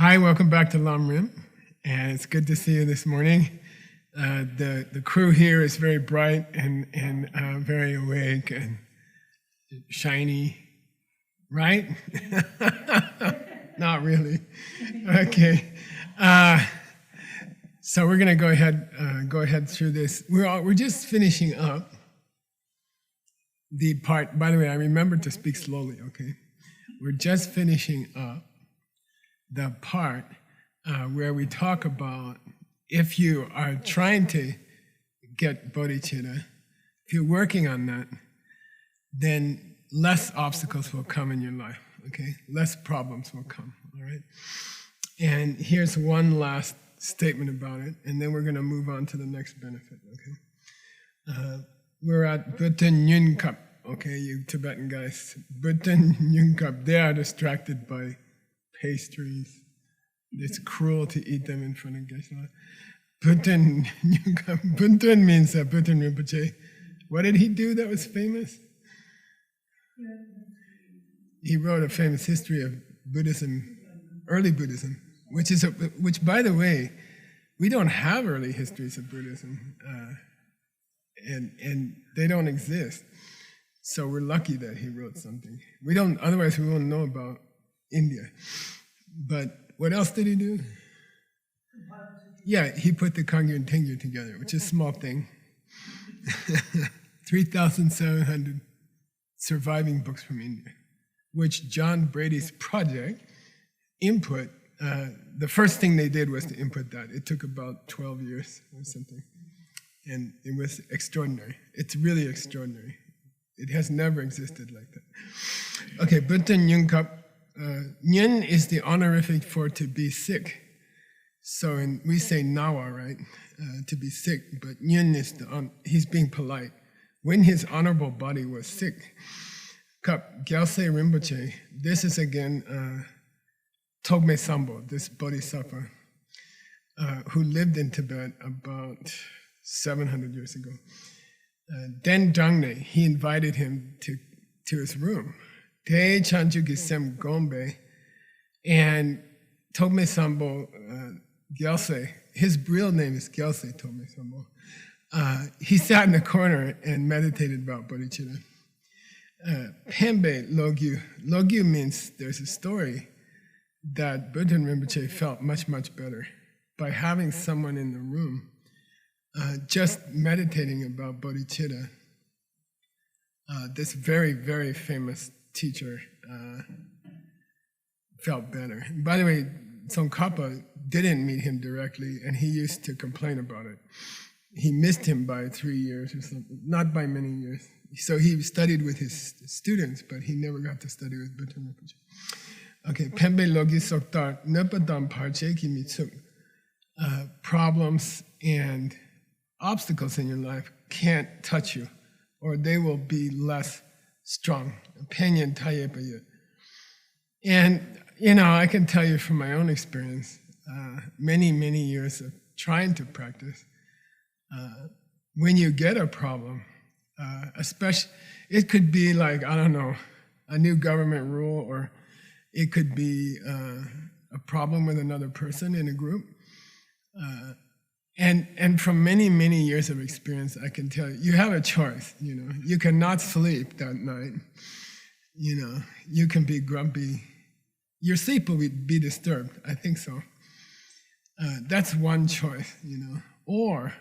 Hi, welcome back to Lam Rim, and it's good to see you this morning. The crew here is very bright and very awake and shiny, right? Not really. Okay. So we're going to go ahead through this. We're just finishing up the part. By the way, I remember to speak slowly. Okay, we're just finishing up the part where we talk about if you are trying to get bodhicitta, if you're working on that, then less obstacles will come in your life, okay? Less problems will come, all right? And here's one last statement about it, and then we're going to move on to the next benefit, okay? We're at Bhutan Nyun Kap, okay, you Tibetan guys. Bhutan Nyun Kap, they are distracted by pastries. It's cruel to eat them in front of Geshe-la. Bhutan Nyun Kap, Bhutan means Bhutan Rinpoche. What did he do that was famous? He wrote a famous history of Buddhism, early Buddhism, which by the way, we don't have early histories of Buddhism, and they don't exist. So we're lucky that he wrote something. Otherwise we won't know about India. But what else did he do? Yeah, he put the Kagyu and Tengyu together, which is a small thing. 3,700 surviving books from India, which John Brady's project input, the first thing they did was to input that. It took about 12 years or something. And it was extraordinary. It's really extraordinary. It has never existed like that. Okay, Bhutan Nyun Kap. Nyun is the honorific for to be sick. So we say nawa, right? To be sick, but Nyun is he's being polite. When his honorable body was sick, Kap Gyaltse Rinpoche, this is again Togme Sambo, this bodhisattva, who lived in Tibet about 700 years ago. Den Jangne, he invited him to his room. Te Chanchu Gisem Gombe, and Togme Sambo Gyaltse, his real name is Gyaltse Togme Sambo. He sat in the corner and meditated about bodhicitta. Pembe Logyu. Logyu means there's a story that Bhutan Rinpoche felt much, much better by having someone in the room just meditating about bodhicitta. This very, very famous teacher felt better. By the way, Tsongkhapa didn't meet him directly, and he used to complain about it. He missed him by 3 years or something, not by many years. So he studied with his students, but he never got to study with Bhutan Rinpoche. Okay, Pembe Logi Soktar, Nepadam Parche Ki Mitsuk. Problems and obstacles in your life can't touch you, or they will be less strong. Opinion Tayepaye. And, I can tell you from my own experience, many, many years of trying to practice, when you get a problem, especially, it could be like, I don't know, a new government rule, or it could be a problem with another person in a group. And from many, many years of experience, I can tell you, you have a choice, You cannot sleep that night. You can be grumpy. Your sleep will be disturbed, I think so. That's one choice, Or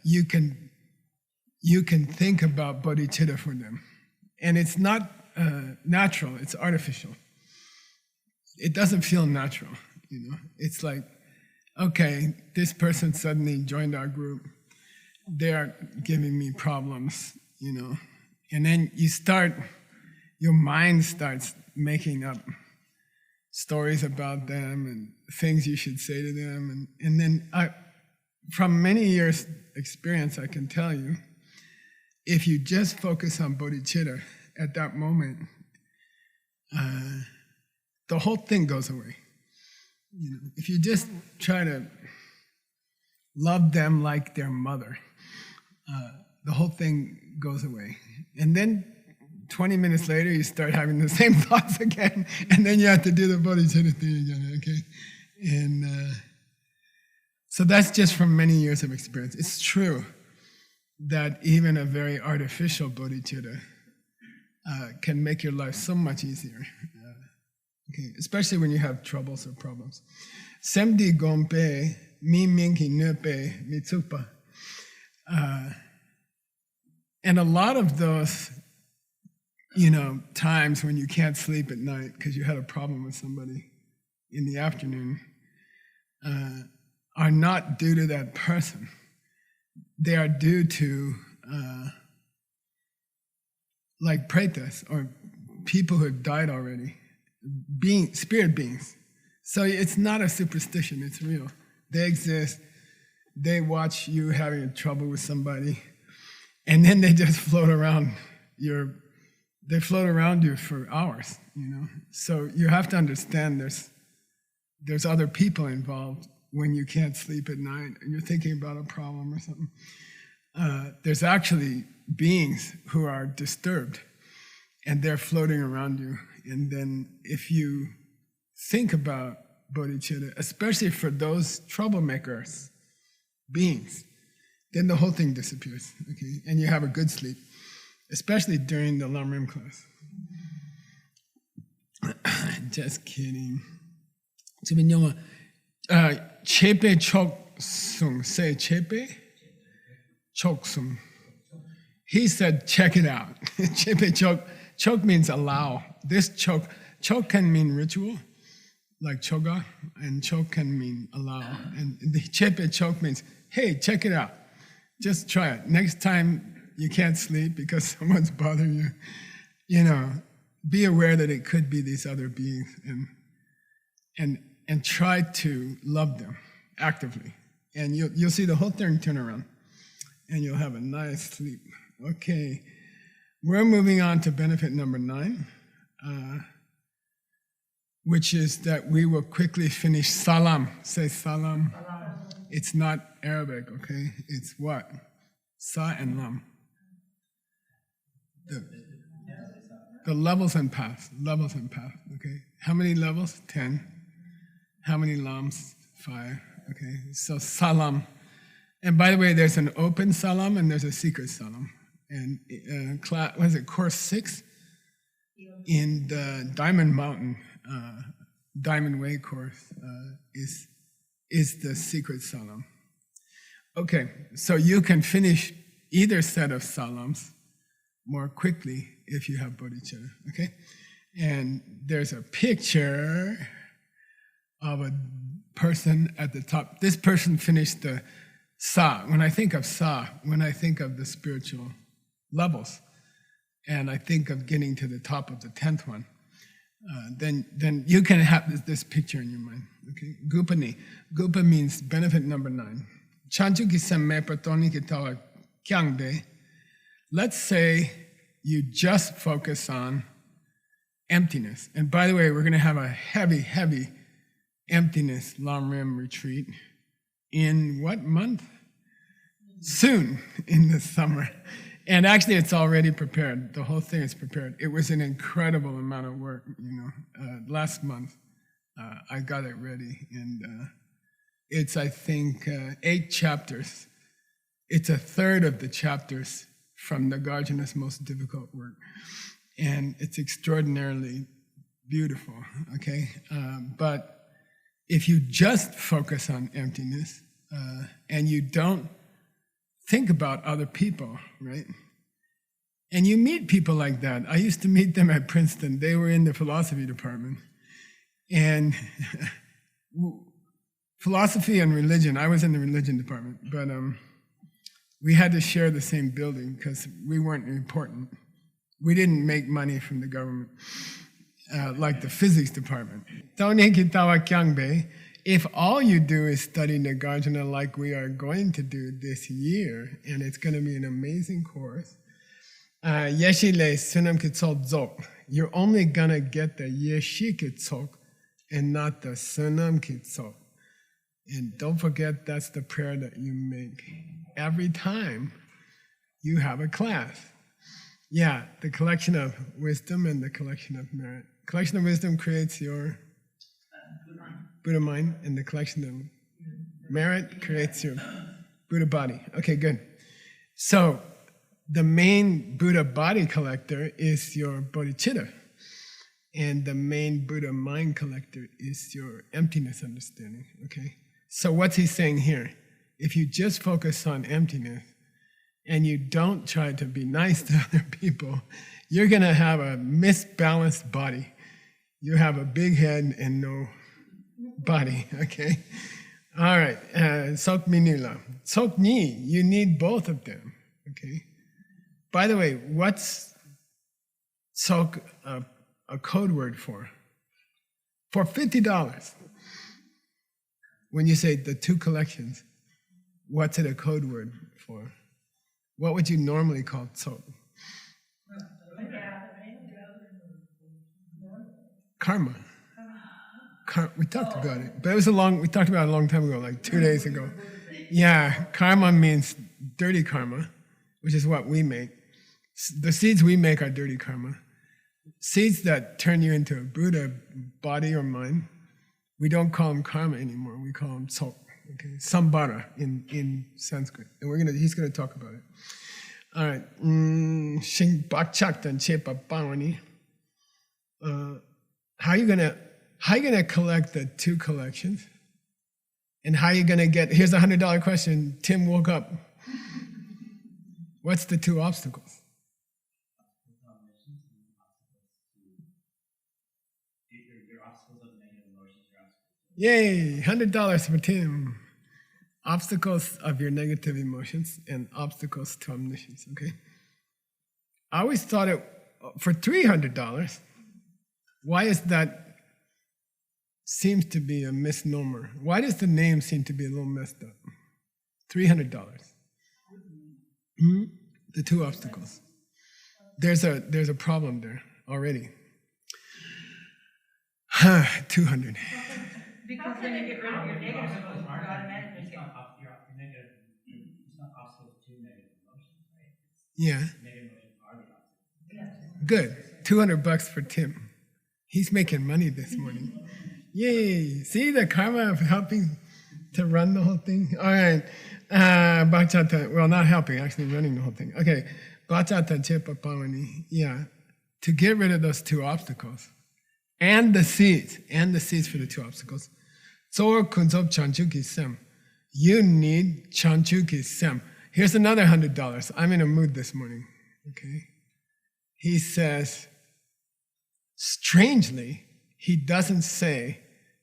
you can think about bodhicitta for them. And it's not natural, it's artificial. It doesn't feel natural, It's like, okay, this person suddenly joined our group. They're giving me problems, And then your mind starts making up stories about them and things you should say to them. And then from many years' experience, I can tell you, if you just focus on bodhicitta at that moment, the whole thing goes away. If you just try to love them like their mother, the whole thing goes away. And then 20 minutes later, you start having the same thoughts again, and then you have to do the bodhicitta thing again, okay? And so that's just from many years of experience. It's true that even a very artificial bodhicitta can make your life so much easier, okay? Especially when you have troubles or problems. Semdi gompe, mi minki nupe, mitsukpa. And a lot of those, times when you can't sleep at night because you had a problem with somebody in the afternoon are not due to that person. They are due to like pretas, or people who have died already, spirit beings. So it's not a superstition, it's real. They exist, they watch you having trouble with somebody, and then they just float around you for hours, So you have to understand there's other people involved when you can't sleep at night and you're thinking about a problem or something. There's actually beings who are disturbed and they're floating around you. And then if you think about bodhicitta, especially for those troublemakers, beings, then the whole thing disappears, okay? And you have a good sleep, especially during the Lamrim class. Just kidding. Chepe chok sung. Say chepe chok sung. He said, check it out. Chepe chok. Chok means allow. This chok can mean ritual, like choga, and chok can mean allow. And the chepe chok means, hey, check it out. Just try it. Next time you can't sleep because someone's bothering you, be aware that it could be these other beings and try to love them actively. And you'll see the whole thing turn around and you'll have a nice sleep. Okay, we're moving on to benefit number 9, which is that we will quickly finish salam. Say salam. It's not Arabic, okay? It's what? Sa and lam. The levels and paths, okay? How many levels? 10. How many lams? 5, okay? So salam. And by the way, there's an open salam and there's a secret salam. And course 6? In the Diamond Mountain, Diamond Way course is the secret salam. Okay, so you can finish either set of salams more quickly if you have bodhicitta, okay? And there's a picture of a person at the top. This person finished the sa. When I think of sa, when I think of the spiritual levels, and I think of getting to the top of the 10th one, then you can have this picture in your mind, okay? Gupani. Gupa means benefit number 9. Chanchuki semme patoni kitawa kyangbe. Let's say you just focus on emptiness. And by the way, we're going to have a heavy, heavy emptiness Lamrim retreat in what month? Soon, in the summer. And actually, it's already prepared. The whole thing is prepared. It was an incredible amount of work, last month, I got it ready. And it's, I think, 8 chapters. It's a third of the chapters from Nagarjuna's most difficult work. And it's extraordinarily beautiful, okay? But if you just focus on emptiness and you don't think about other people, right? And you meet people like that. I used to meet them at Princeton. They were in the philosophy department. And philosophy and religion, I was in the religion department, but we had to share the same building because we weren't important. We didn't make money from the government like the physics department. If all you do is study Nagarjuna like we are going to do this year, and it's going to be an amazing course, Yeshile Sunam Kitsol Dzok, you're only going to get the Yeshi Kitsok and not the Sunam Kitsok. And don't forget, that's the prayer that you make every time you have a class. Yeah, the collection of wisdom and the collection of merit. Collection of wisdom creates your Buddha mind, and the collection of merit creates your Buddha body. Okay, good. So the main Buddha body collector is your bodhicitta, and the main Buddha mind collector is your emptiness understanding. Okay. So what's he saying here? If you just focus on emptiness and you don't try to be nice to other people, you're going to have a misbalanced body. You have a big head and no body, okay? All right, Sok Minula. Sok Ni, you need both of them, okay? By the way, what's Sok a code word for? For $50. When you say the two collections, what's it a code word for? What would you normally call Sok? Karma. We talked about it, but we talked about it a long time ago, like 2 days ago. Yeah, karma means dirty karma, which is what we make. The seeds we make are dirty karma. Seeds that turn you into a Buddha body or mind, we don't call them karma anymore. We call them sok, okay? Sambara in Sanskrit. And he's gonna talk about it. All right. Shing bakchak dan chepa bawani. How are you gonna collect the two collections? And how are you gonna get, here's a $100 question. Tim woke up. What's the two obstacles? Yay, $100 for Tim. Obstacles of your negative emotions and obstacles to omniscience, okay? I always thought it, for $300, why is that seems to be a misnomer? Why does the name seem to be a little messed up? $300. The two obstacles. There's a problem there already. 200. Because when you get rid of your negative emotions, you automatically get... It's not obstacles to negative emotions, right? Yeah. Negative emotions are the obstacles. Good. $200 for Tim. He's making money this morning. Yay. See the karma of helping to run the whole thing? All right. Bachata, well, not helping, actually running the whole thing. Okay. Bachata chepa pawani. Yeah. To get rid of those two obstacles. And the seeds for the two obstacles. Zor kunzob chanchuki sem. You need chanchuki sem. Here's another $100. I'm in a mood this morning. Okay. He says, strangely, he doesn't say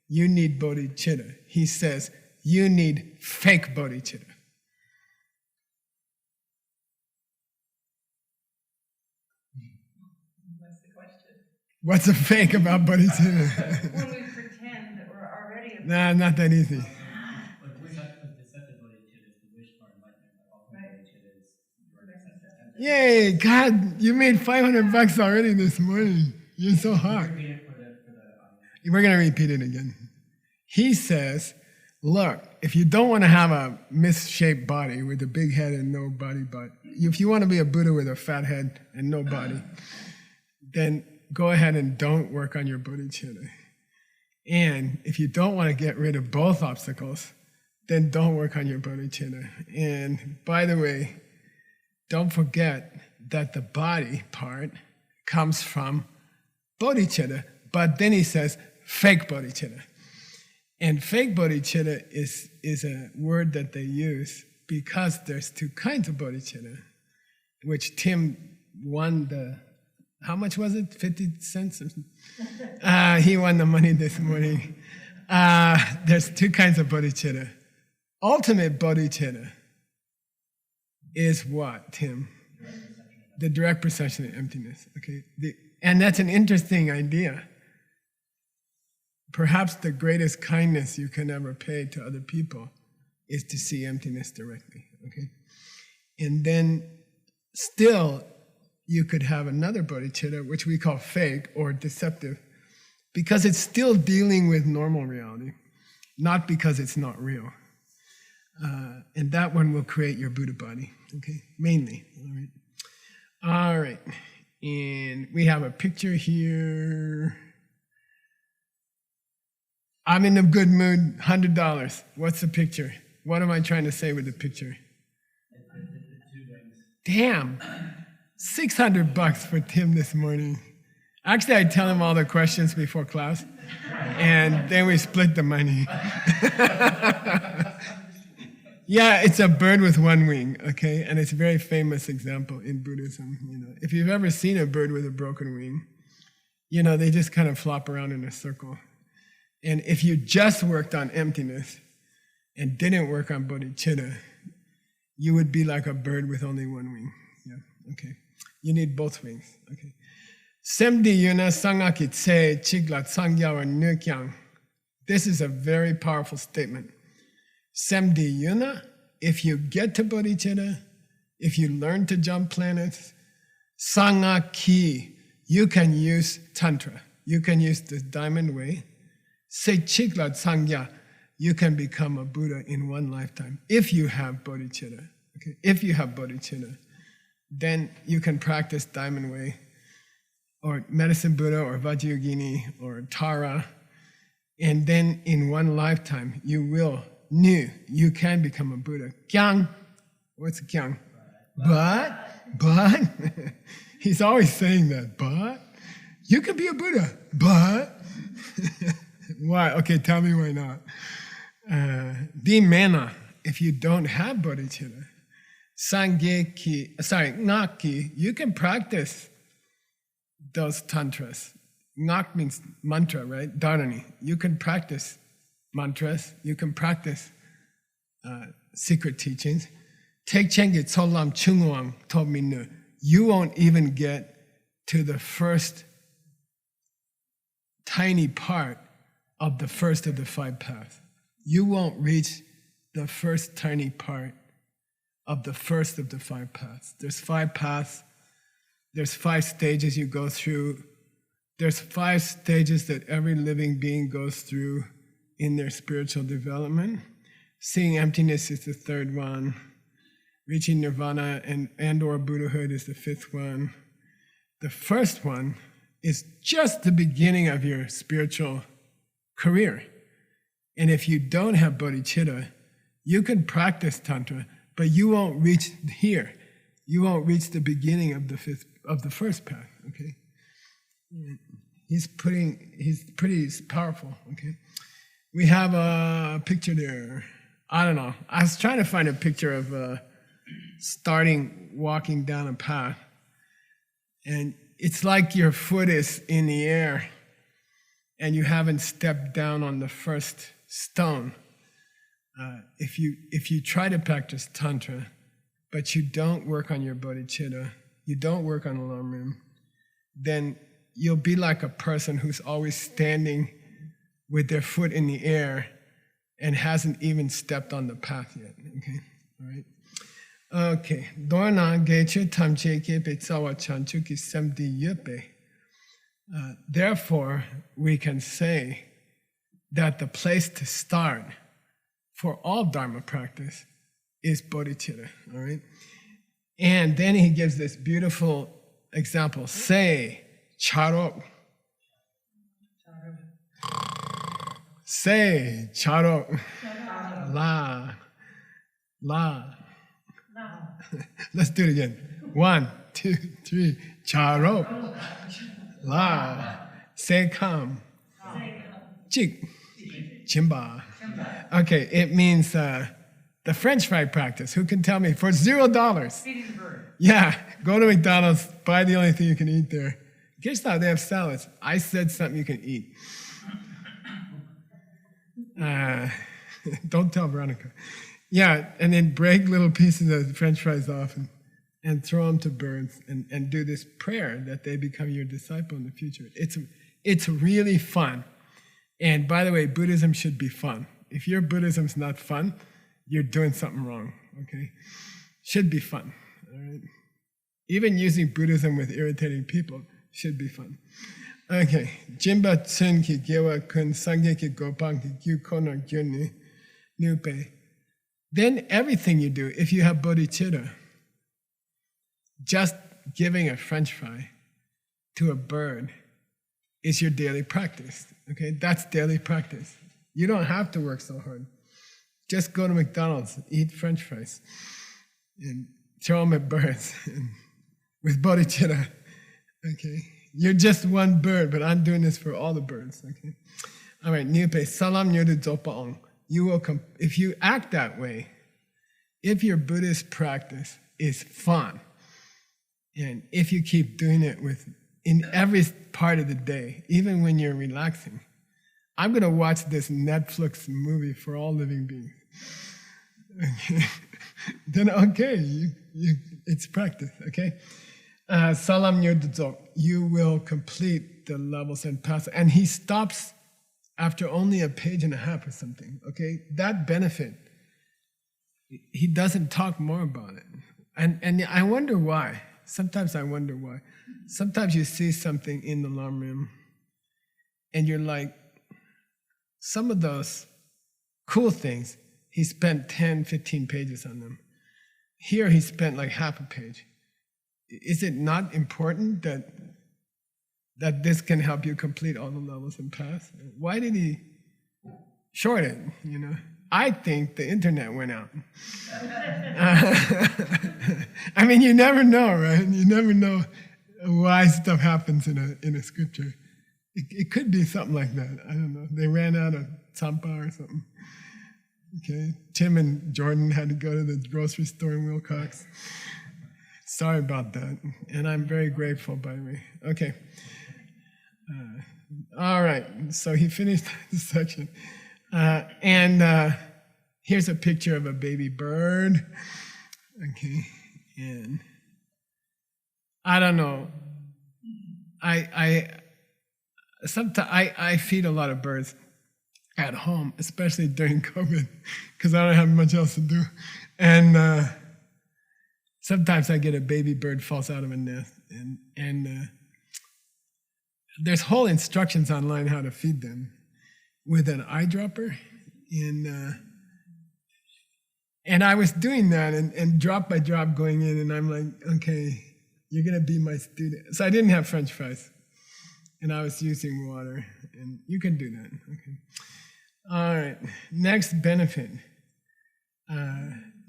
you need bodhicitta. He says you need fake bodhicitta. What's the question? What's a fake about bodhicitta? When we pretend that we're already... Nah, not that easy. Deceptive bodhicitta is the wish for enlightenment, but ultimate bodhicitta is your acceptance. Yay, God, you made $500 already this morning. You're so hot. Repeat it for the audience. We're going to repeat it again. He says, look, if you don't want to have a misshaped body with a big head and no body, but if you want to be a Buddha with a fat head and no body, then go ahead and don't work on your bodhicitta. And if you don't want to get rid of both obstacles, then don't work on your bodhicitta. And by the way, don't forget that the body part comes from bodhicitta, but then he says fake bodhicitta. And fake bodhicitta is a word that they use because there's two kinds of bodhicitta, which Tim won the, how much was it? 50 cents? He won the money this morning. There's two kinds of bodhicitta. Ultimate bodhicitta is what, Tim? The direct perception of emptiness. Okay, and that's an interesting idea. Perhaps the greatest kindness you can ever pay to other people is to see emptiness directly. Okay, and then still you could have another bodhicitta, which we call fake or deceptive, because it's still dealing with normal reality, not because it's not real. And that one will create your Buddha body. Okay, mainly. All right. All right. And we have a picture here. I'm in a good mood, $100. What's the picture? What am I trying to say with the picture? The 2 rings. Damn, $600 for Tim this morning. Actually, I tell him all the questions before class, and then we split the money. Yeah, it's a bird with one wing, okay? And it's a very famous example in Buddhism. If you've ever seen a bird with a broken wing, they just kind of flop around in a circle. And if you just worked on emptiness and didn't work on bodhicitta, you would be like a bird with only one wing. Yeah, okay. You need both wings, okay. Semdi yuna sangaki tse chiglat sangyawa nukyang. This is a very powerful statement. Semdi yuna, if you get to bodhicitta, if you learn to jump planets, sangaki, you can use tantra. You can use the diamond way. Se chiglat sangya, you can become a Buddha in one lifetime if you have bodhicitta. Okay, if you have bodhicitta, then you can practice diamond way, or medicine Buddha, or Vajrayogini, or Tara, and then in one lifetime you can become a Buddha. Kyang, what's kyang? But, he's always saying that, but, you can be a Buddha, but, why? Okay, tell me why not. Dimena, if you don't have bodhicitta, ngaki, you can practice those tantras. Ngak means mantra, right? Dharani. You can practice mantras. You can practice secret teachings. Tek chengi tsolam chungwang told me no. You won't even get to the first tiny part of the first of the 5 paths. You won't reach the first tiny part of the first of the 5 paths. There's 5 paths. There's 5 stages you go through. There's 5 stages that every living being goes through in their spiritual development. Seeing emptiness is the 3rd one. Reaching nirvana and or Buddhahood is the 5th one. The first one is just the beginning of your spiritual career. And if you don't have bodhicitta, you can practice tantra, but you won't reach here. You won't reach the beginning of the first path, okay? He's pretty powerful, okay? We have a picture there. I don't know. I was trying to find a picture of starting walking down a path. And it's like your foot is in the air and you haven't stepped down on the first stone. If you try to practice tantra, but you don't work on your bodhicitta, you don't work on alarm, then you'll be like a person who's always standing with their foot in the air and hasn't even stepped on the path yet. Okay, all right. Okay. Dorna geche tamche kepe tsawa chanchuki semdi yupe. Therefore, we can say that the place to start for all Dharma practice is bodhicitta, all right? And then he gives this beautiful example. Say, charok. Say, charok. La. Let's do it again. 1, 2, 3. Charok. La. Say, come. Chik. Chimba. Okay, it means the French fry practice. Who can tell me? For $0. Feeding the bird. Yeah, go to McDonald's, buy the only thing you can eat there. Guess not, they have salads. I said something you can eat. Don't tell Veronica. Yeah, and then break little pieces of French fries off and throw them to birds and do this prayer that they become your disciple in the future. It's really fun. And by the way, Buddhism should be fun. If your Buddhism's not fun, you're doing something wrong, okay? Should be fun, all right? Even using Buddhism with irritating people should be fun. Okay. Jimba tsun ki gewa kun sangye ki gopang ki gyu kono gyuni nupe. Then everything you do, if you have bodhicitta, just giving a French fry to a bird is your daily practice, okay? That's daily practice. You don't have to work so hard. Just go to McDonald's, eat French fries, and throw them at birds and with bodhicitta, okay? You're just one bird, but I'm doing this for all the birds, okay? All right, Nyupe, salam nyodu zopaong. You will, if you act that way, if your Buddhist practice is fun, and if you keep doing it in every part of the day, even when you're relaxing, I'm going to watch this Netflix movie for all living beings. Okay. Then, okay, it's practice, okay? Salam Nyoddzok, you will complete the levels and pass. And he stops after only a page and a half or something, okay? That benefit, he doesn't talk more about it. And I wonder why. Sometimes I wonder why. Sometimes you see something in the Lamrim and you're like, some of those cool things, he spent 10, 15 pages on them. Here he spent like half a page. Is it not important that this can help you complete all the levels and pass? Why did he short it, you know? I think the internet went out. I mean, you never know, right? You never know why stuff happens in a scripture. It could be something like that. I don't know. They ran out of tsampa or something. Okay, Tim and Jordan had to go to the grocery store in Wilcox. Sorry about that. And I'm very grateful, by the way. Okay. All right, so he finished the section. Here's a picture of a baby bird. Okay, and I don't know. Sometimes I feed a lot of birds at home, especially during COVID, because I don't have much else to do. And sometimes I get a baby bird falls out of a nest, and there's whole instructions online how to feed them with an eyedropper. And I was doing that, and drop by drop going in, and I'm like, okay, you're gonna be my student. So I didn't have French fries, and I was using water, and you can do that, okay. All right, next benefit,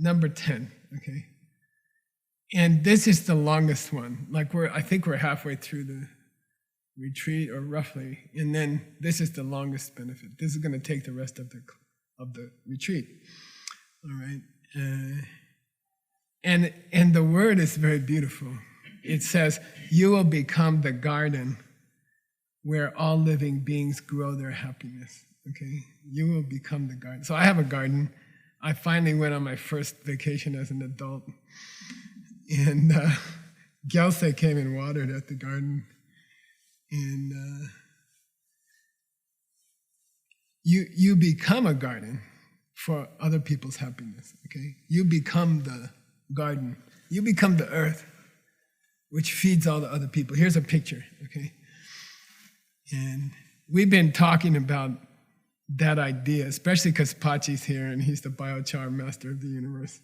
number 10, okay. And this is the longest one. Like I think we're halfway through the retreat, or roughly, and then this is the longest benefit. This is going to take the rest of the retreat. All right, and the word is very beautiful. It says, "You will become the garden where all living beings grow their happiness." Okay, you will become the garden. So I have a garden. I finally went on my first vacation as an adult, and Gyaltse came and watered at the garden. And you become a garden for other people's happiness, okay? You become the garden. You become the earth, which feeds all the other people. Here's a picture, okay? And we've been talking about that idea, especially because Pachi's here and he's the biochar master of the universe.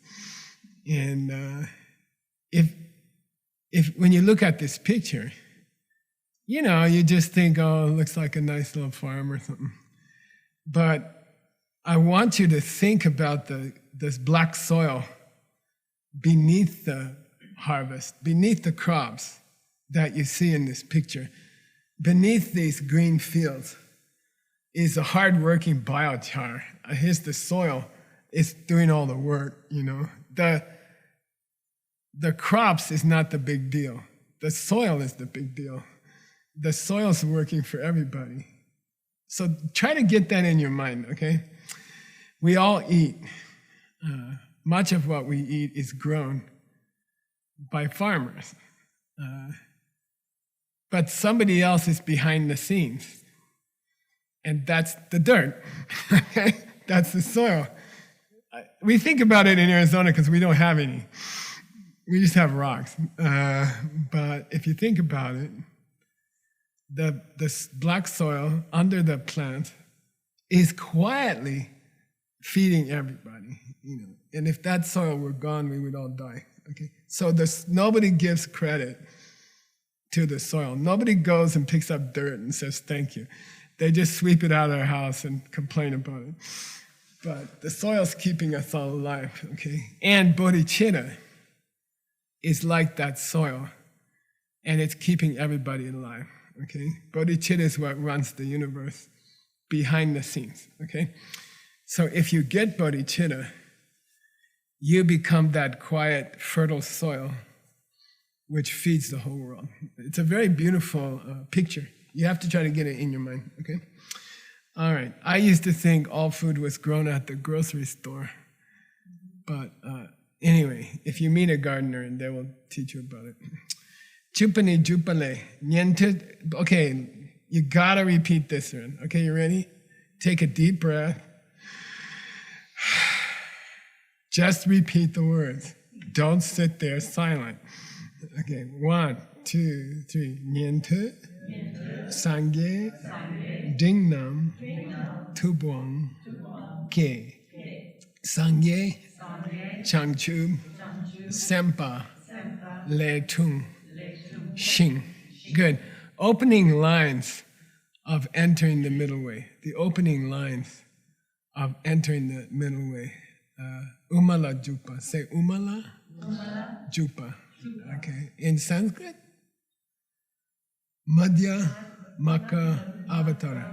And if when you look at this picture, you know, you just think, oh, it looks like a nice little farm or something. But I want you to think about this black soil beneath the harvest, beneath the crops that you see in this picture. Beneath these green fields is a hard-working biochar. Here's the soil. It's doing all the work, you know. The crops is not the big deal. The soil is the big deal. The soil's working for everybody. So try to get that in your mind, okay? We all eat. Much of what we eat is grown by farmers. But somebody else is behind the scenes. And that's the dirt, okay? That's the soil. We think about it in Arizona because we don't have any. We just have rocks. But if you think about it, the black soil under the plant is quietly feeding everybody, you know. And if that soil were gone, we would all die, Okay, so nobody gives credit to the soil. Nobody goes and picks up dirt and says thank you. They just sweep it out of their house and complain about it. But the soil's keeping us all alive, okay? And bodhicitta is like that soil, and it's keeping everybody alive, okay? Bodhicitta is what runs the universe behind the scenes, okay? So if you get bodhicitta, you become that quiet, fertile soil which feeds the whole world. It's a very beautiful picture. You have to try to get it in your mind, okay? All right. I used to think all food was grown at the grocery store. But anyway, if you meet a gardener, they will teach you about it. Chupani jupale. Niente. Okay, you gotta repeat this one. Okay, you ready? Take a deep breath. Just repeat the words. Don't sit there silent. Okay, 1, 2, 3. Niente, sangye, dingnam, tubong, ke. Sangye, changchub, sempa, le tung, xing. Good. Opening lines of entering the middle way. The opening lines of entering the middle way. Umala jupa. Say umala jupa. Okay. In Sanskrit, Madhya Maka Avatara.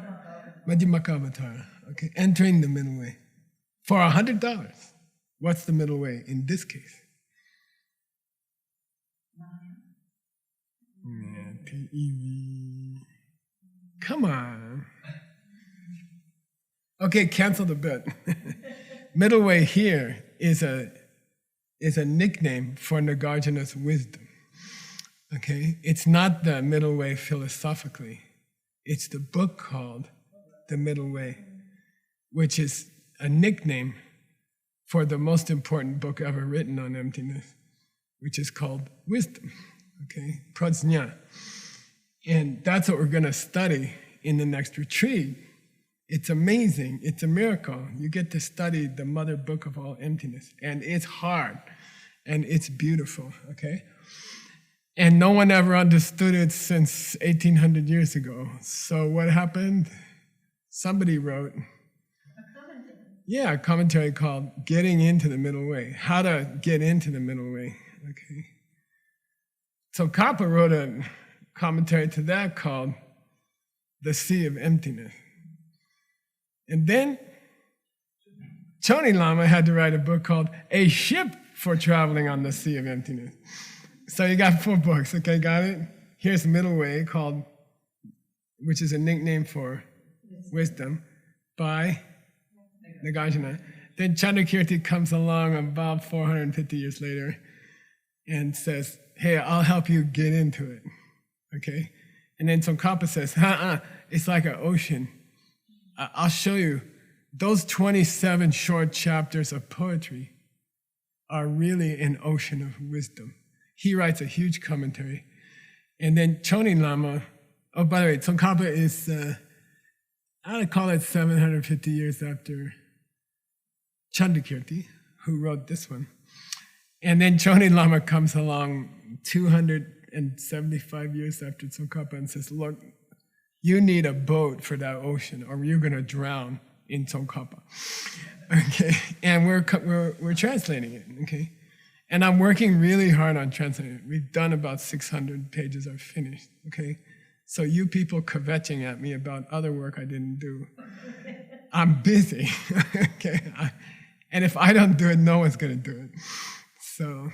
Madhya Maka Avatara. Okay. Entering the middle way. For $100. What's the middle way in this case? Yeah, P-E-V. Come on. Okay, cancel the bet. Middle way here is a nickname for Nagarjuna's wisdom. Okay? It's not the middle way philosophically. It's the book called The Middle Way, which is a nickname for the most important book ever written on emptiness, which is called Wisdom. Okay? Prajna. And that's what we're going to study in the next retreat. It's amazing. It's a miracle. You get to study the mother book of all emptiness. And it's hard. And it's beautiful. Okay? And no one ever understood it since 1800 years ago. So what happened? Somebody wrote a commentary called Getting into the Middle Way. How to get into the middle way. Okay? So Kappa wrote a commentary to that called The Sea of Emptiness. And then Choni Lama had to write a book called A Ship for Traveling on the Sea of Emptiness. So you got 4 books, okay, got it? Here's Middle Way, which is a nickname for wisdom, by Nagarjuna. Then Chandrakirti comes along about 450 years later and says, hey, I'll help you get into it, okay? And then Tsongkhapa says, it's like an ocean. I'll show you. Those 27 short chapters of poetry are really an ocean of wisdom. He writes a huge commentary. And then Choni Lama, oh, by the way, Tsongkhapa is, I would call it 750 years after Chandrakirti, who wrote this one. And then Choni Lama comes along 275 years after Tsongkhapa and says, look, you need a boat for that ocean or you're going to drown in Tsongkhapa. Okay, and we're translating it, okay? And I'm working really hard on translating it. We've done about 600 pages are finished, okay? So you people kvetching at me about other work I didn't do, I'm busy, okay? And if I don't do it, no one's going to do it. So,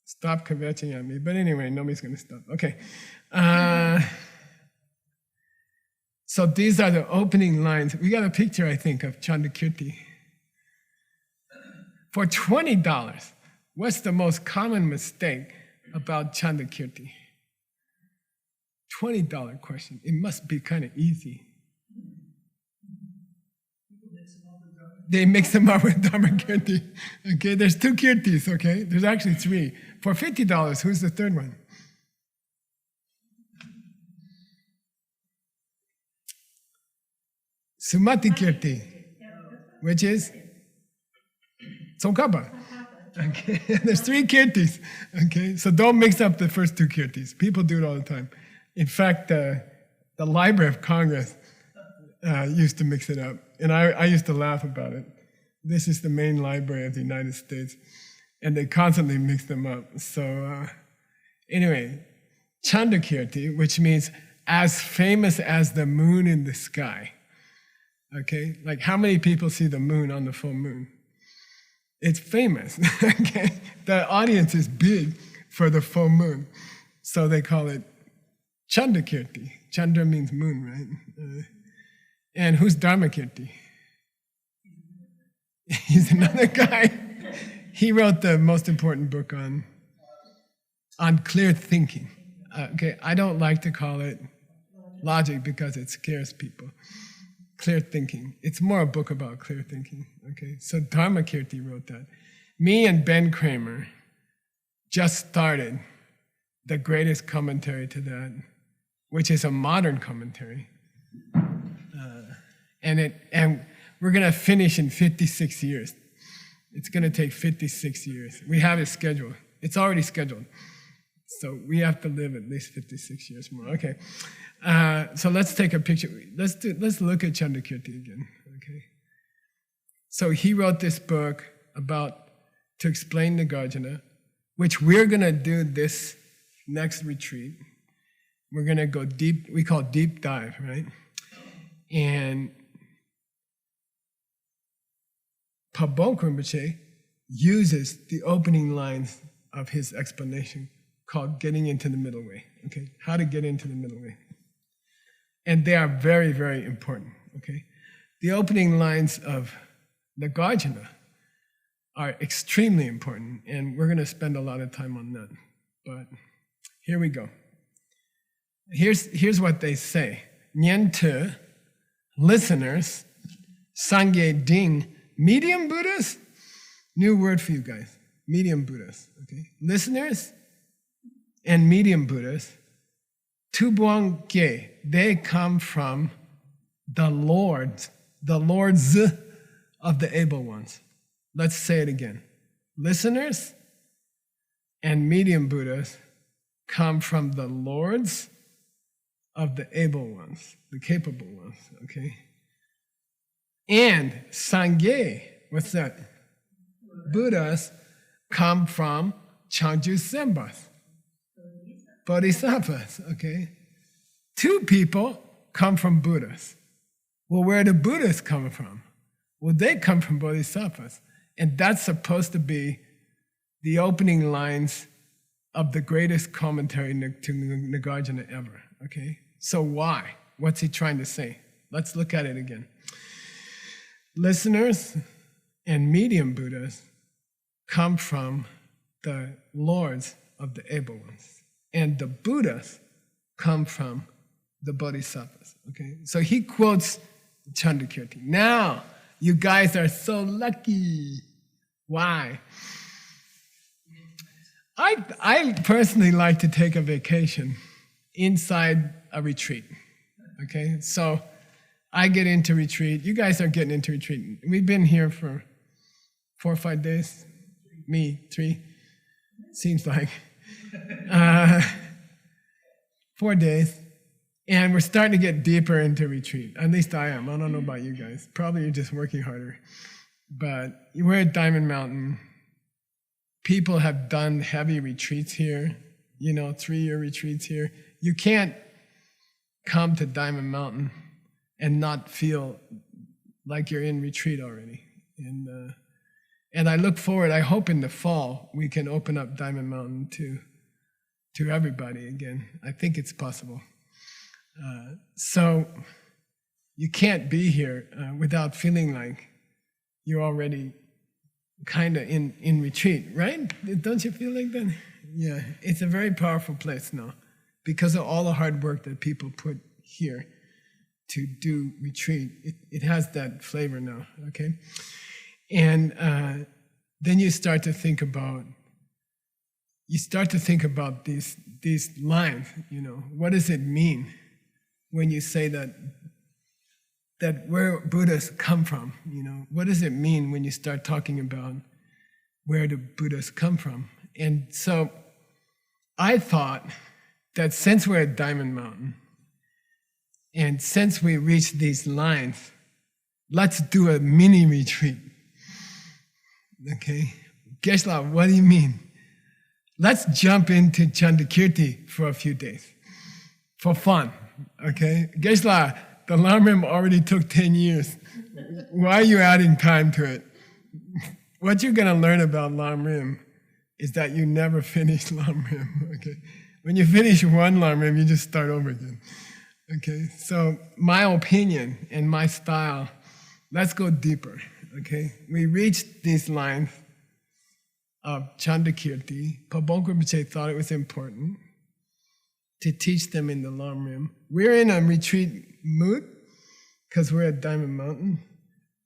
stop kvetching at me. But anyway, nobody's going to stop. Okay. So these are the opening lines. We got a picture, I think, of Chandrakirti. For $20, what's the most common mistake about Chandrakirti? $20 question. It must be kind of easy. They mix them up with Dharmakirti. Okay, there's 2 Kirtis, okay? There's actually 3. For $50, who's the third one? Sumati Kirti, which is Tsongkhapa. Okay, there's 3 kirtis. Okay, so don't mix up the first 2 kirtis. People do it all the time. In fact, the Library of Congress used to mix it up, and I used to laugh about it. This is the main library of the United States, and they constantly mix them up. So anyway, Chandrakirti, which means as famous as the moon in the sky. Okay, like how many people see the moon on the full moon? It's famous. Okay, the audience is big for the full moon, so they call it Chandrakirti. Chandra means moon, right? And who's Dharmakirti? He's another guy. He wrote the most important book on clear thinking. Okay, I don't like to call it logic because it scares people. Clear thinking. It's more a book about clear thinking. Okay, so Dharmakirti wrote that. Me and Ben Kramer just started the greatest commentary to that, which is a modern commentary. And we're going to finish in 56 years. It's going to take 56 years. We have it scheduled. It's already scheduled. So we have to live at least 56 years more. Okay. So let's take a picture. Let's look at Chandrakirti again. Okay. So he wrote this book to explain Nagarjuna, which we're going to do this next retreat. We're going to go deep. We call deep dive, right? And Pabongka Rinpoche uses the opening lines of his explanation called Getting into the Middle Way. Okay, how to get into the middle way. And they are very, very important. Okay, the opening lines of Nagarjuna are extremely important, and we're going to spend a lot of time on that. But here we go. Here's what they say. Nyen te, listeners, Sangye ding, medium Buddhas? New word for you guys. Medium Buddhas. Okay? Listeners and medium Buddhas, Pabongka, they come from the Lords of the able ones. Let's say it again. Listeners and medium Buddhas come from the Lords of the able ones, the capable ones, okay? And Sangye, what's that? Buddhas come from Changju Sembas, Bodhisattvas, okay? 2 people come from Buddhas. Well, where do Buddhas come from? Well, they come from Bodhisattvas. And that's supposed to be the opening lines of the greatest commentary to Nagarjuna ever, okay? So why? What's he trying to say? Let's look at it again. Listeners and medium Buddhas come from the Lords of the able ones. And the Buddhas come from the Bodhisattvas, okay? So he quotes Chandrakirti. Now, you guys are so lucky. Why? I personally like to take a vacation inside a retreat, okay? So I get into retreat. You guys are getting into retreat. We've been here for 4 or 5 days. Me, 3. Seems like. 4 days. And we're starting to get deeper into retreat. At least I am. I don't know about you guys. Probably you're just working harder. But we're at Diamond Mountain. People have done heavy retreats here, 3-year retreats here. You can't come to Diamond Mountain and not feel like you're in retreat already. And I look forward, I hope in the fall we can open up Diamond Mountain to everybody again. I think it's possible. So you can't be here without feeling like you're already kind of in retreat, right? Don't you feel like that? Yeah, it's a very powerful place now because of all the hard work that people put here to do retreat. It has that flavor now, okay? And then you start to think about these lines, what does it mean when you say that where Buddhas come from, what does it mean when you start talking about where the Buddhas come from. And so I thought that since we're at Diamond Mountain, and since we reached these lines, let's do a mini retreat. Okay? Geshe-la, what do you mean? Let's jump into Chandakirti for a few days. For fun. Okay? Geshe-la, the Lamrim already took 10 years. Why are you adding time to it? What you're going to learn about Lamrim is that you never finish Lamrim. Okay? When you finish one Lamrim, you just start over again. Okay? So my opinion and my style, let's go deeper. Okay? We reached these lines of Chandakirti. Pabongka Rinpoche thought it was important to teach them in the Lamrim. We're in a retreat mood because we're at Diamond Mountain.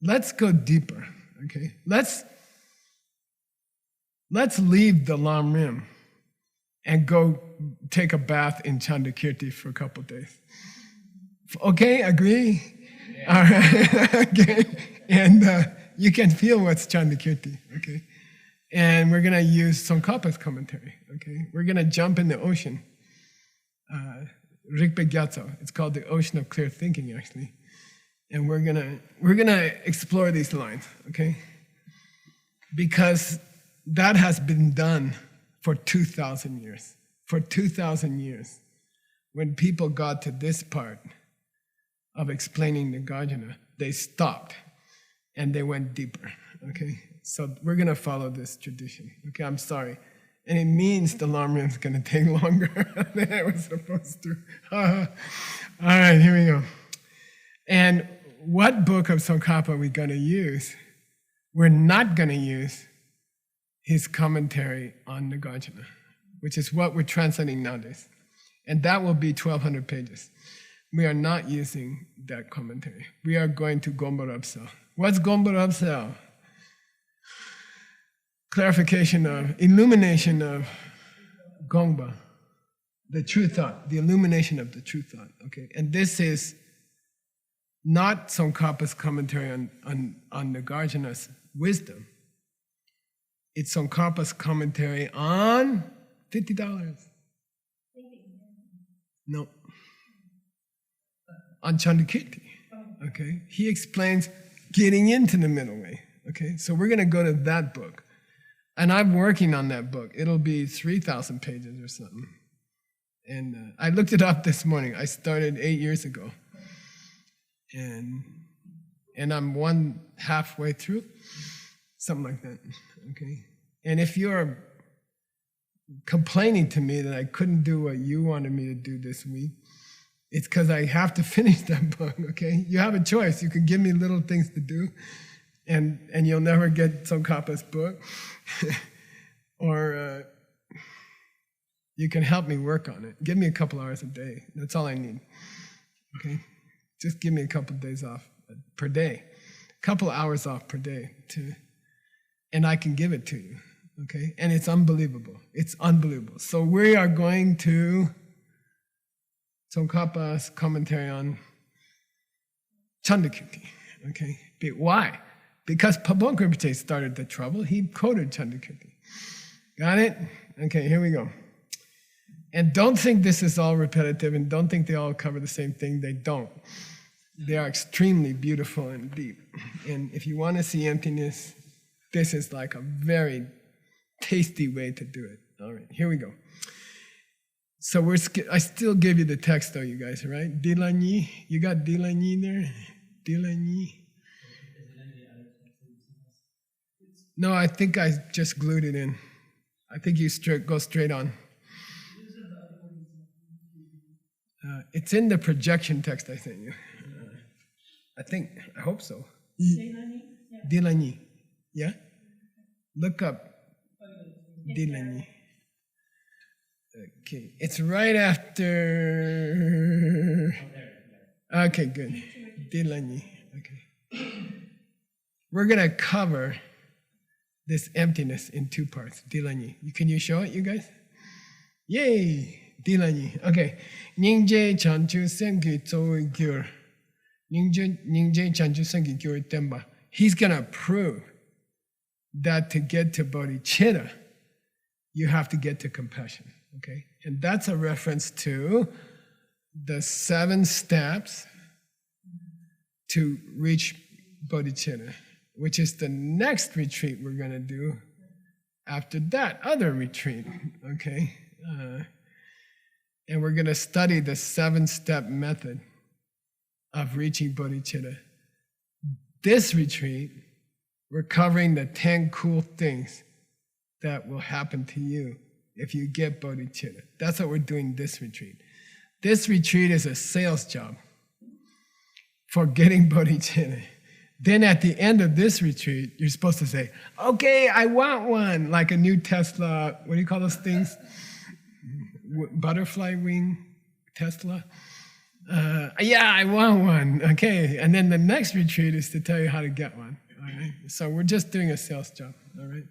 Let's go deeper, okay? Let's leave the Lamrim and go take a bath in Chandakirti for a couple days. Okay, agree? Yeah. All right, okay. And you can feel what's Chandakirti, okay? And we're gonna use Tsongkhapa's commentary, okay? We're gonna jump in the ocean. Rikpe Gyatso, it's called the Ocean of Clear Thinking, actually. And we're gonna explore these lines, okay? Because that has been done for 2,000 years. For 2,000 years, when people got to this part of explaining the Gajana, they stopped and they went deeper, okay? So we're gonna follow this tradition, okay? I'm sorry. And it means the Lamrim is gonna take longer than it was supposed to. All right, here we go. And what book of Tsongkhapa are we gonna use? We're not gonna use his commentary on the Gajana, which is what we're translating nowadays. And that will be 1,200 pages. We are not using that commentary. We are going to Gompa Rapsal. What's Gompa Rapsal? Clarification of, illumination of Gongpa, the true thought, the illumination of the true thought, okay? And this is not Tsongkhapa's commentary on the Gajana's wisdom. It's Tsongkhapa's commentary on $50. No. On Chandakirti, okay? He explains getting into the middle way, okay? So we're gonna go to that book. And I'm working on that book. It'll be 3,000 pages or something. And I looked it up this morning. I started 8 years ago. And I'm halfway through, something like that, okay? And if you're complaining to me that I couldn't do what you wanted me to do this week, it's because I have to finish that book, okay? You have a choice. You can give me little things to do, and you'll never get Tsongkhapa's book. Or you can help me work on it. Give me a couple hours a day. That's all I need. Okay? Just give me a couple days off per day. A couple hours off per day and I can give it to you. Okay? And it's unbelievable. It's unbelievable. So we are going to Tsongkhapa's commentary on Chandakirti. Okay? But why? Because Pabongka Rinpoche started the trouble, he quoted Chandakirti. Got it? Okay, here we go. And don't think this is all repetitive, and don't think they all cover the same thing. They don't. They are extremely beautiful and deep. And if you want to see emptiness, this is like a very tasty way to do it. All right, here we go. So I still give you the text though, you guys, right? Dilanyi, you got Dilanyi there? Dilanyi. No, I think I just glued it in. I think you go straight on. It's in the projection text I sent you. I hope so. Dilanyi. Yeah? Look up Dilanyi. Okay, it's right after. Okay, good. Dilanyi. Okay. We're going to cover this emptiness in two parts. Dilanyi. Can you show it, you guys? Yay! Dilanyi. Okay. Ningje chanchu senki tsoi gyur. Ningje chanchu senki gyur temba. He's going to prove that to get to bodhicitta, you have to get to compassion, okay? And that's a reference to the 7 steps to reach bodhicitta, which is the next retreat we're going to do after that other retreat, okay? And we're going to study the 7-step method of reaching bodhicitta. This retreat, we're covering the 10 cool things that will happen to you if you get bodhicitta. That's what we're doing this retreat. This retreat is a sales job for getting bodhicitta. Then at the end of this retreat, you're supposed to say, okay, I want one, like a new Tesla, what do you call those things? Butterfly wing Tesla? Yeah, I want one, okay. And then the next retreat is to tell you how to get one, all right? So we're just doing a sales job, all right?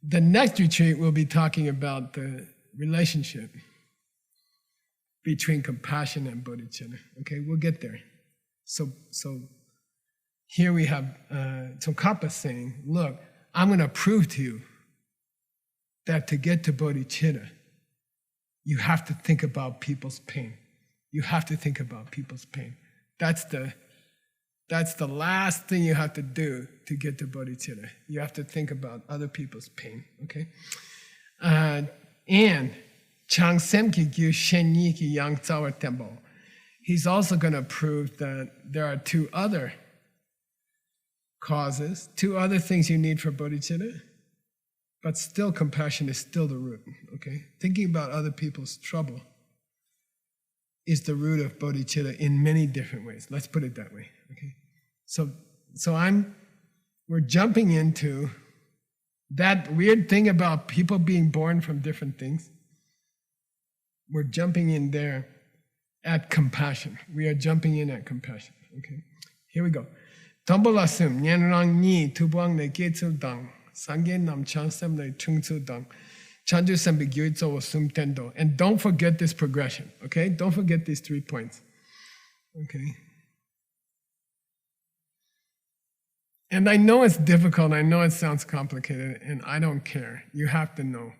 The next retreat, we'll be talking about the relationship between compassion and bodhicitta, okay? We'll get there. So here we have Tsongkhapa saying, look, I'm going to prove to you that to get to bodhicitta, you have to think about people's pain. You have to think about people's pain. That's the last thing you have to do to get to bodhicitta. You have to think about other people's pain, okay? And Chang Semki Gyu Shenyi Ki Yang Tsawar Tempo. He's also going to prove that there are 2 other causes, 2 other things you need for bodhicitta, but still compassion is still the root, okay? Thinking about other people's trouble is the root of bodhicitta in many different ways. Let's put it that way, okay? So we're jumping into that weird thing about people being born from different things. We're jumping in there at compassion. We are jumping in at compassion, okay? Here we go. Tombolasum, nyanrang ni tubuang ne getsu dang, sange nam chansam le chungsu dang, chanju sambi gyuitso wasum tendo. And don't forget this progression, okay? Don't forget these 3 points, okay? And I know it's difficult, I know it sounds complicated, and I don't care. You have to know.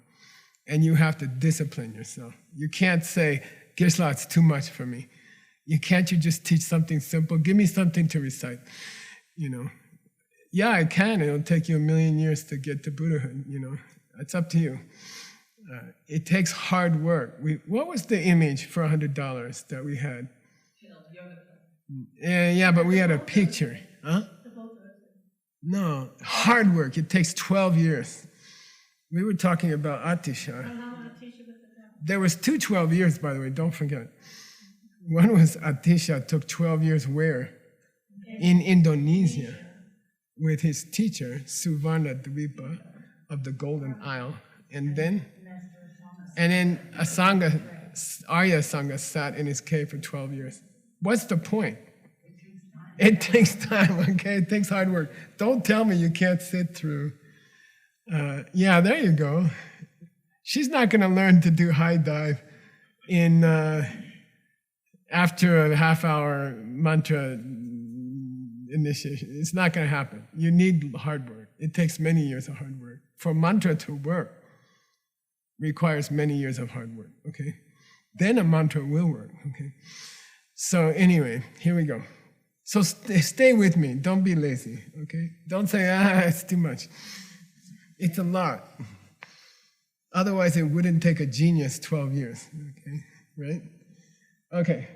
And you have to discipline yourself. You can't say, Geshe-la, it's too much for me. You just teach something simple? Give me something to recite, you know. Yeah, I can. It'll take you 1,000,000 years to get to Buddhahood, you know. It's up to you. It takes hard work. What was the image for $100 that we had? Yeah, but we had a picture. Huh? No, hard work. It takes 12 years. We were talking about Atisha. There was 2 12 years, by the way, don't forget. One was Atisha, took 12 years where? In Indonesia, with his teacher, Suvarna Dwipa of the Golden Isle. And then Aryas Sangha sat in his cave for 12 years. What's the point? It takes time, okay? It takes hard work. Don't tell me you can't sit through. Yeah, there you go. She's not going to learn to do high dive in after a half-hour mantra initiation. It's not going to happen. You need hard work. It takes many years of hard work. For mantra to work requires many years of hard work, okay? Then a mantra will work, okay? So anyway, here we go. So stay with me. Don't be lazy, okay? Don't say, it's too much. It's a lot. Otherwise, it wouldn't take a genius 12 years, okay? Right? Okay.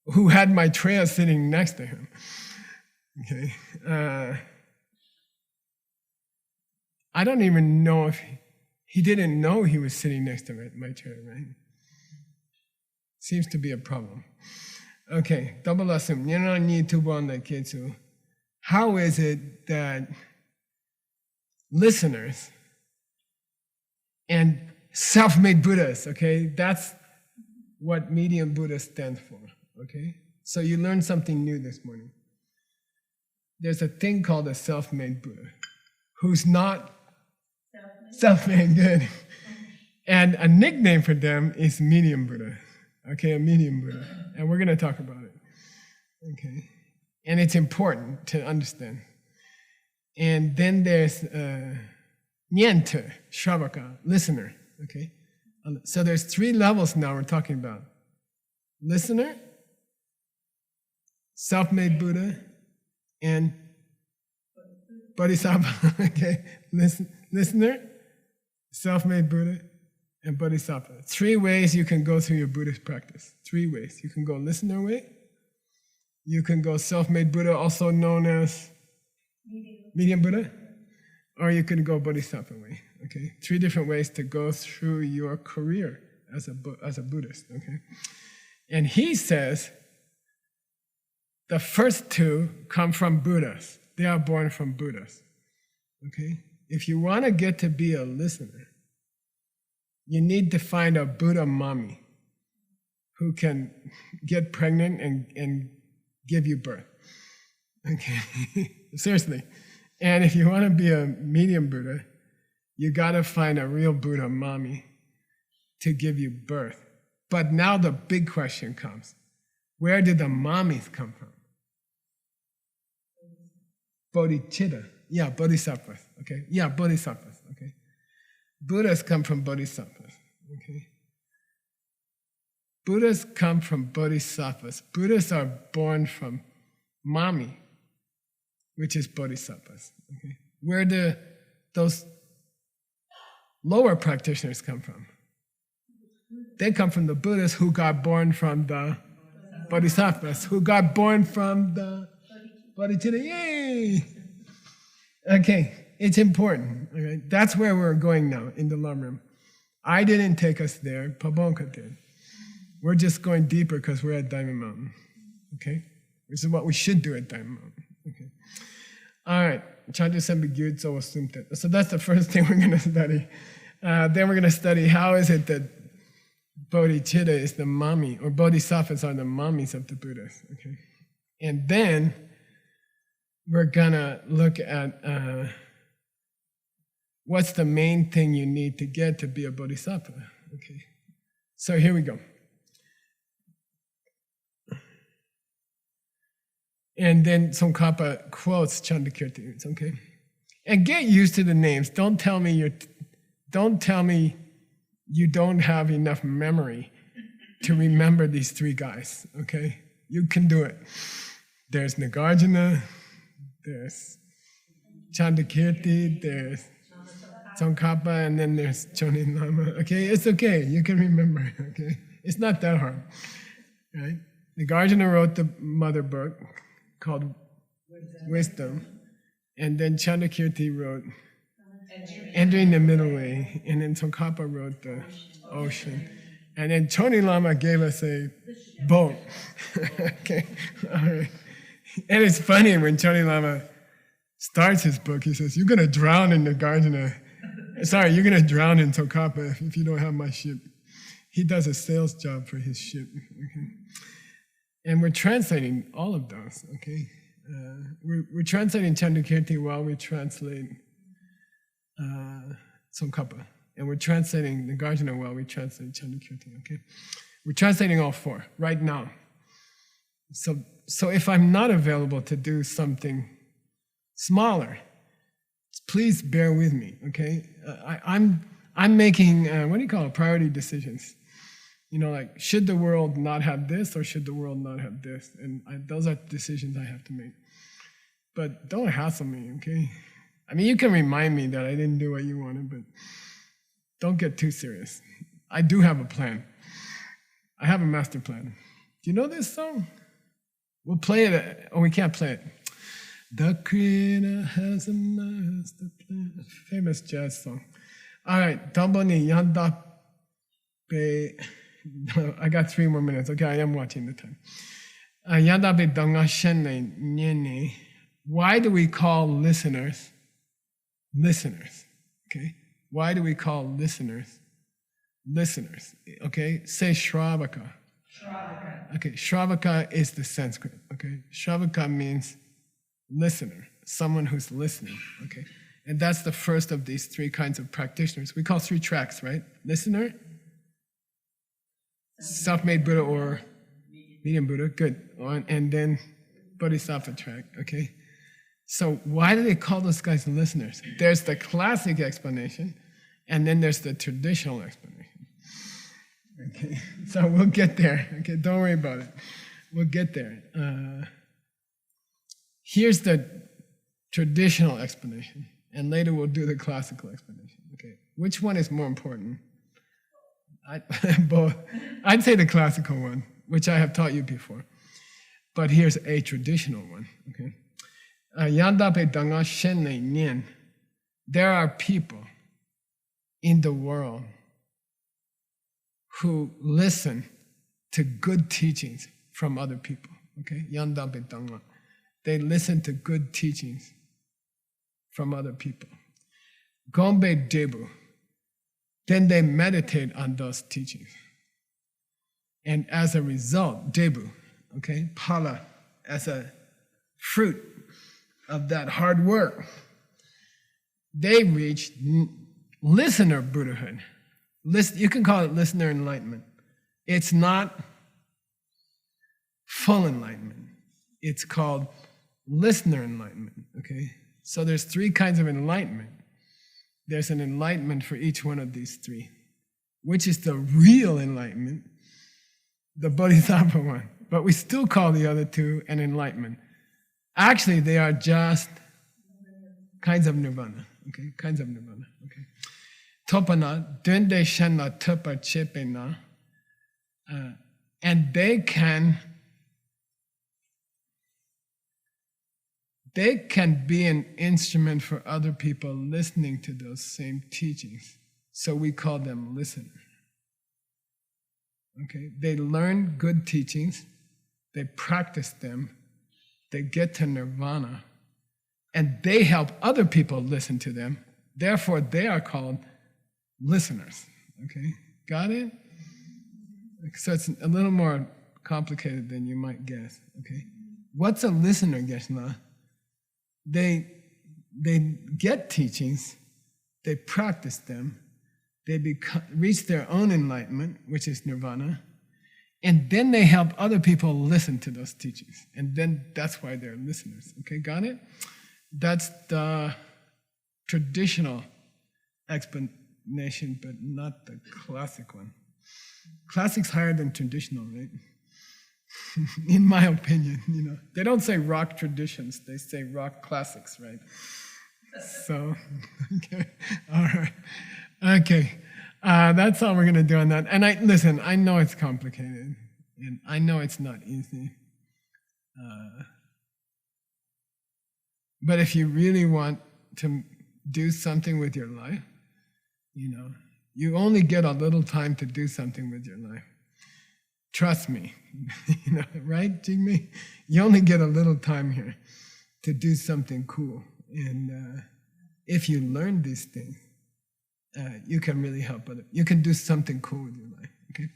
Who had Maitreya sitting next to him? Okay. I don't even know if he didn't know he was sitting next to Maitreya, right? Seems to be a problem. Okay, Dabalasum, Nyanani Tubanda Ketsu. How is it that listeners and self-made Buddhas, okay, that's what medium Buddha stands for, okay? So you learned something new this morning. There's a thing called a self-made Buddha who's not self-made good. And a nickname for them is medium Buddha. Okay, a medium Buddha. And we're going to talk about it. Okay. And it's important to understand. And then there's Niente, Shravaka, listener. Okay? So there's 3 levels now we're talking about. Listener, self-made Buddha, and Bodhisattva. Okay? Listener, self-made Buddha, and Bodhisattva. 3 ways you can go through your Buddhist practice. 3 ways. You can go listener way. You can go self-made Buddha, also known as medium Buddha. Or you can go Bodhisattva way. Okay? 3 different ways to go through your career as a Buddhist. Okay? And he says the first 2 come from Buddhas. They are born from Buddhas. Okay? If you want to get to be a listener, you need to find a Buddha mommy who can get pregnant and give you birth. Okay? Seriously. And if you want to be a medium Buddha, you got to find a real Buddha mommy to give you birth. But now the big question comes. Where did the mommies come from? Bodhicitta. Yeah, bodhisattvas. Okay? Yeah, bodhisattvas. Okay? Buddhas come from bodhisattvas. Okay? Buddhas come from bodhisattvas. Buddhas are born from mommy, which is bodhisattvas. Okay? Where do those lower practitioners come from? They come from the Buddhas who got born from the bodhisattvas, who got born from the bodhicitta. Yay! Okay, it's important. Okay? That's where we're going now in the Lamrim. I didn't take us there, Pabongka did. We're just going deeper because we're at Diamond Mountain. Okay? This is what we should do at Diamond Mountain. Okay. All right. So that's the first thing we're going to study. Then we're going to study how is it that bodhicitta is the mommy, or bodhisattvas are the mommies of the Buddhas. Okay. And then we're going to look at what's the main thing you need to get to be a bodhisattva. Okay. So here we go. And then Tsongkhapa quotes Chandakirti, okay? And get used to the names. Don't tell me you don't have enough memory to remember these 3 guys, okay? You can do it. There's Nagarjuna, there's Chandakirti, there's Tsongkhapa, and then there's Chonin Lama. Okay, it's okay. You can remember, okay? It's not that hard, right? Nagarjuna wrote the mother book called Wisdom, and then Chandakirti wrote Entering the Middle Way, and then Tsongkhapa wrote the Ocean, and then Chonin Lama gave us a boat. Okay, all right. And it's funny when Chonin Lama starts his book, he says, "You're gonna drown in Nagarjuna. Sorry, you're gonna drown in Tsongkhapa if you don't have my ship." He does a sales job for his ship. Okay. And we're translating all of those, okay? We're translating Chandakirti while we translate Tsongkhapa. And we're translating Nagarjuna while we translate Chandakirti, okay? We're translating all 4 right now. So if I'm not available to do something smaller, please bear with me, okay? I'm making, priority decisions. You know, like, should the world not have this or should the world not have this? And those are decisions I have to make. But don't hassle me, okay? I mean, you can remind me that I didn't do what you wanted, but don't get too serious. I do have a plan. I have a master plan. Do you know this song? We'll play it. We can't play it. The Creator has a master plan. Famous jazz song. All right. Tamboni yanda pe. I got 3 more minutes. Okay, I am watching the time. Yanda pe danga shenle nyene. Why do we call listeners? Okay? Why do we call listeners? Okay? Say Shravaka. Okay, Shravaka is the Sanskrit. Okay? Shravaka means listener, someone who's listening. Okay? And that's the first of these 3 kinds of practitioners. We call 3 tracks, right? Listener, self-made Buddha, or medium Buddha. Good. And then Bodhisattva track. Okay? So why do they call those guys listeners? There's the classic explanation, and then there's the traditional explanation. Okay, so we'll get there. Okay, don't worry about it. We'll get there. Here's the traditional explanation, and later we'll do the classical explanation. Okay, which one is more important? Both. I'd say the classical one, which I have taught you before. But here's a traditional one. Okay, Yandape Danga Shenle Nian. There are people in the world who listen to good teachings from other people. Okay, Yandape Danga. They listen to good teachings from other people. Gombe Debu. Then they meditate on those teachings. And as a result, Debu, okay, Pala, as a fruit of that hard work, they reach listener Buddhahood. You can call it listener enlightenment. It's not full enlightenment. It's called listener enlightenment, okay? So there's three kinds of enlightenment. There's an enlightenment for each one of these three. Which is the real enlightenment? The Bodhisattva one. But we still call the other two an enlightenment. Actually, they are just kinds of nirvana, okay? Kinds of nirvana, okay? Topana, dende shenna tupa chepena, and they can be an instrument for other people listening to those same teachings. So we call them listeners. Okay? They learn good teachings, they practice them, they get to nirvana, and they help other people listen to them. Therefore, they are called listeners. Okay? Got it? So it's a little more complicated than you might guess. Okay? What's a listener, Geshe-la? They get teachings, they practice them, they reach their own enlightenment, which is nirvana, and then they help other people listen to those teachings. And then that's why they're listeners. Okay, got it? That's the traditional explanation, but not the classic one. Classic's higher than traditional, right? In my opinion, you know. They don't say rock traditions, they say rock classics, right? So, okay, all right. Okay, that's all we're going to do on that. And listen, I know it's complicated, and I know it's not easy. But if you really want to do something with your life, you know, you only get a little time to do something with your life. Trust me, you know, right, Jigme? You only get a little time here to do something cool. And if you learn these things, you can really help others. You can do something cool with your life, okay?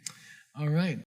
All right.